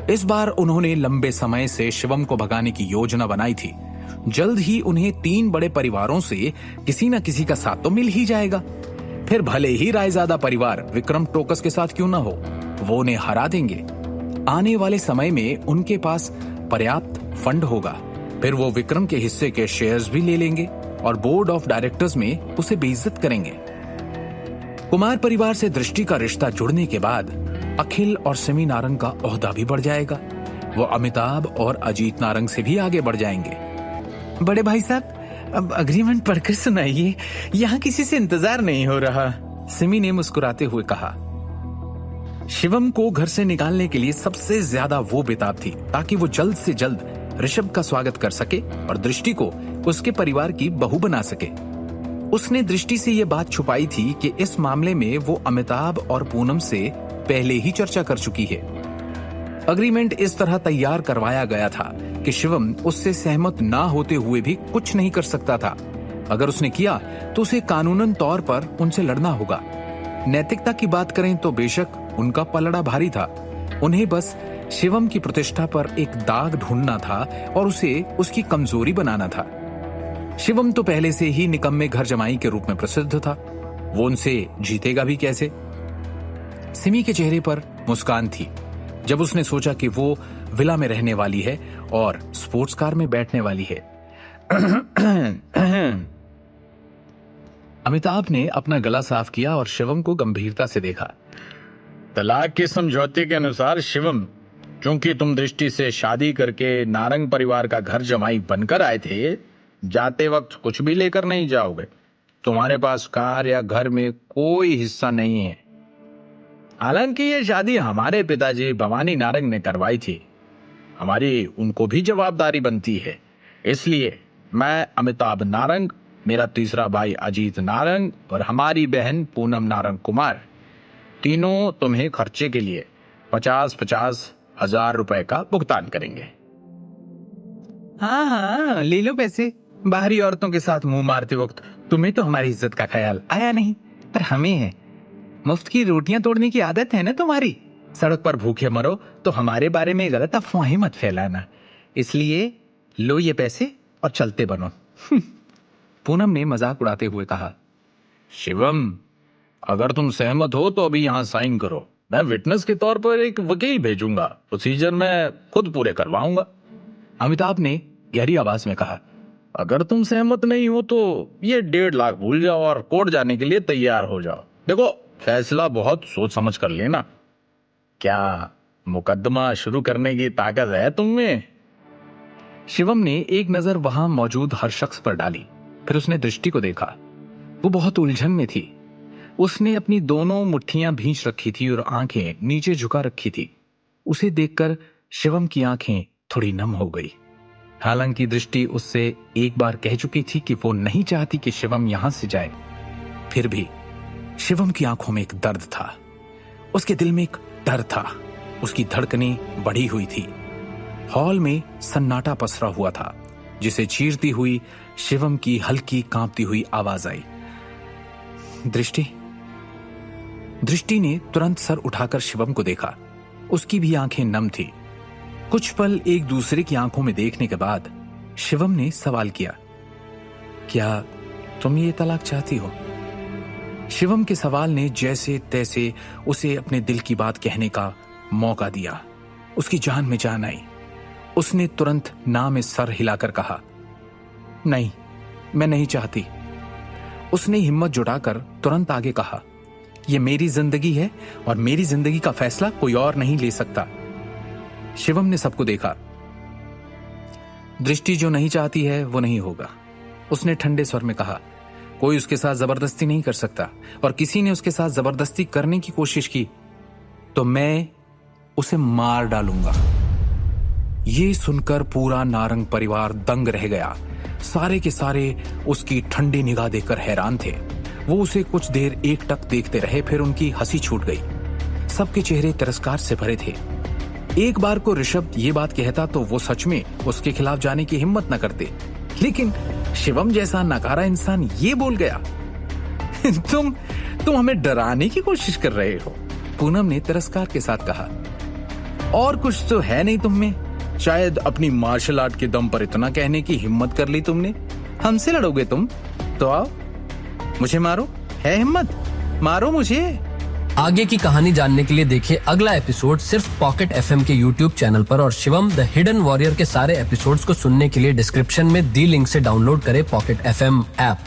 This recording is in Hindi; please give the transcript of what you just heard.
इस बार उन्होंने लंबे समय से शिवम को भगाने की योजना बनाई थी। जल्द ही उन्हें 3 बड़े परिवारों से किसी न किसी का साथ तो मिल ही जाएगा। फिर भले ही रायजादा परिवार विक्रम टोकस के साथ क्यों ना हो, वो उन्हें हरा देंगे। आने वाले समय में उनके पास पर्याप्त फंड होगा। फिर वो विक्रम के हिस्से के शेयर्स भी ले लेंगे और बोर्ड ऑफ डायरेक्टर्स में उसे बेइज्जत करेंगे। कुमार परिवार से दृष्टि का रिश्ता जुड़ने के बाद अखिल और सिमी नारंग का ओहदा भी बढ़ जाएगा। वो अमिताभ और अजीत नारंग से भी आगे बढ़ जाएंगे। बड़े भाई साहब, अब अग्रीमेंट पढ़कर सुनाइए, यहाँ किसी से इंतजार नहीं हो रहा। सिमी ने मुस्कुराते हुए कहा। शिवम को घर से निकालने के लिए सबसे ज्यादा वो बेताब थी ताकि वो जल्द से जल्द ऋषभ का स्वागत कर सके और दृष्टि को उसके परिवार की बहू बना सके। उसने दृष्टि से ये बात छुपाई थी कि इस मामले में वो अमिताभ और पूनम से पहले ही चर्चा कर चुकी है। अग्रीमेंट इस तरह तैयार करवाया गया था कि शिवम उससे सहमत ना होते हुए भी कुछ नहीं कर सकता था। अगर उसने किया तो उसे कानूनन तौर पर उनसे लड़ना होगा। नैतिकता की बात करें तो बेशक उनका पलड़ा भारी था। उन्हें बस शिवम की प्रतिष्ठा पर एक दाग ढूंढना था और उसे उसकी कमजोरी बनाना था। शिवम तो पहले से ही निकम्मे घर जमाई के रूप में प्रसिद्ध था। वो उनसे जीतेगा भी कैसे? सिमी के चेहरे पर मुस्कान थी जब उसने सोचा कि वो विला में रहने वाली है और स्पोर्ट्स कार में बैठने वाली है। अमिताभ ने अपना गला साफ किया और शिवम को गंभीरता से देखा। तलाक के समझौते के अनुसार शिवम, क्योंकि तुम दृष्टि से शादी करके नारंग परिवार का घर जमाई बनकर आए थे, जाते वक्त कुछ भी लेकर नहीं जाओगे। तुम्हारे पास कार या घर में कोई हिस्सा नहीं है। हालांकि ये शादी हमारे पिताजी भवानी नारंग ने करवाई थी, हमारी उनको भी जवाबदारी बनती है। इसलिए मैं अमिताभ नारंग, मेरा तीसरा भाई अजीत नारंग और हमारी बहन पूनम नारंग कुमार, तीनों तुम्हें खर्चे के लिए 50-50 हजार रुपए का भुगतान करेंगे। हाँ हाँ, ले लो पैसे। बाहरी औरतों के साथ मुंह मारते वक्त तुम्हें तो हमारी इज्जत का ख्याल आया नहीं, पर हमें है। मुफ्त की रोटियां तोड़ने की आदत है ना तुम्हारी। सड़क पर भूखे मरो तो हमारे बारे में गलत अफवाहें मत फैलाना। इसलिए लो ये पैसे और चलते बनो। पूनम ने मजाक उड़ाते हुए कहा। शिवम, अगर तुम सहमत हो तो अभी यहाँ साइन करो। मैं विटनेस के तौर पर एक वकील भेजूंगा। प्रोसीजर मैं खुद पूरे करवाऊंगा। अमिताभ ने गहरी आवाज में कहा। अगर तुम सहमत नहीं हो तो ये 1.5 लाख भूल जाओ और कोर्ट जाने के लिए तैयार हो जाओ। देखो, फैसला बहुत सोच समझ कर लेना। क्या मुकदमा शुरू करने की ताकत है तुम में? शिवम ने एक नजर वहां मौजूद हर शख्स पर डाली, फिर उसने दृष्टि को देखा। वो बहुत उलझन में थी। उसने अपनी दोनों मुट्ठियां भींच रखी थी और आंखें नीचे झुका रखी थी। उसे देखकर शिवम की आंखें थोड़ी नम हो गई। हालांकि दृष्टि उससे एक बार कह चुकी थी कि वो नहीं चाहती कि शिवम यहां से जाए, फिर भी शिवम की आंखों में एक दर्द था। उसके दिल में एक डर था। उसकी धड़कनें बढ़ी हुई थी। हॉल में सन्नाटा पसरा हुआ था, जिसे चीरती हुई शिवम की हल्की कांपती हुई आवाज आई। दृष्टि। दृष्टि ने तुरंत सर उठाकर शिवम को देखा। उसकी भी आंखें नम थी। कुछ पल एक दूसरे की आंखों में देखने के बाद शिवम ने सवाल किया, क्या तुम ये तलाक चाहती हो? शिवम के सवाल ने जैसे तैसे उसे अपने दिल की बात कहने का मौका दिया। उसकी जान में जान आई। उसने तुरंत ना में सर हिलाकर कहा, नहीं, मैं नहीं चाहती। उसने हिम्मत जुटाकर तुरंत आगे कहा, यह मेरी जिंदगी है और मेरी जिंदगी का फैसला कोई और नहीं ले सकता। शिवम ने सबको देखा। दृष्टि जो नहीं चाहती है वो नहीं होगा। उसने ठंडे स्वर में कहा, कोई उसके साथ जबरदस्ती नहीं कर सकता, और किसी ने उसके साथ जबरदस्ती करने की कोशिश की तो मैं उसे मार डालूंगा। ये सुनकर पूरा नारंग परिवार दंग रह गया। सारे के सारे उसकी ठंडी निगाह देखकर हैरान थे। वो उसे कुछ देर एकटक देखते रहे, फिर उनकी हंसी छूट गई। सबके चेहरे तिरस्कार से भरे थे। एक बार को ऋषभ ये बात कहता तो वो सच में उसके खिलाफ जाने की हिम्मत न करते, लेकिन शिवम जैसा नकारा इंसान ये बोल गया। तुम हमें डराने की कोशिश कर रहे हो, पूनम ने तिरस्कार के साथ कहा। और कुछ तो है नहीं तुम में। शायद अपनी मार्शल आर्ट के दम पर इतना कहने की हिम्मत कर ली तुमने। हमसे लड़ोगे तुम? तो आओ, मुझे मारो। है हिम्मत? मारो मुझे। आगे की कहानी जानने के लिए देखिए अगला एपिसोड सिर्फ पॉकेट एफएम के यूट्यूब चैनल पर, और शिवम द हिडन वॉरियर के सारे एपिसोड्स को सुनने के लिए डिस्क्रिप्शन में दी लिंक से डाउनलोड करें पॉकेट एफएम ऐप।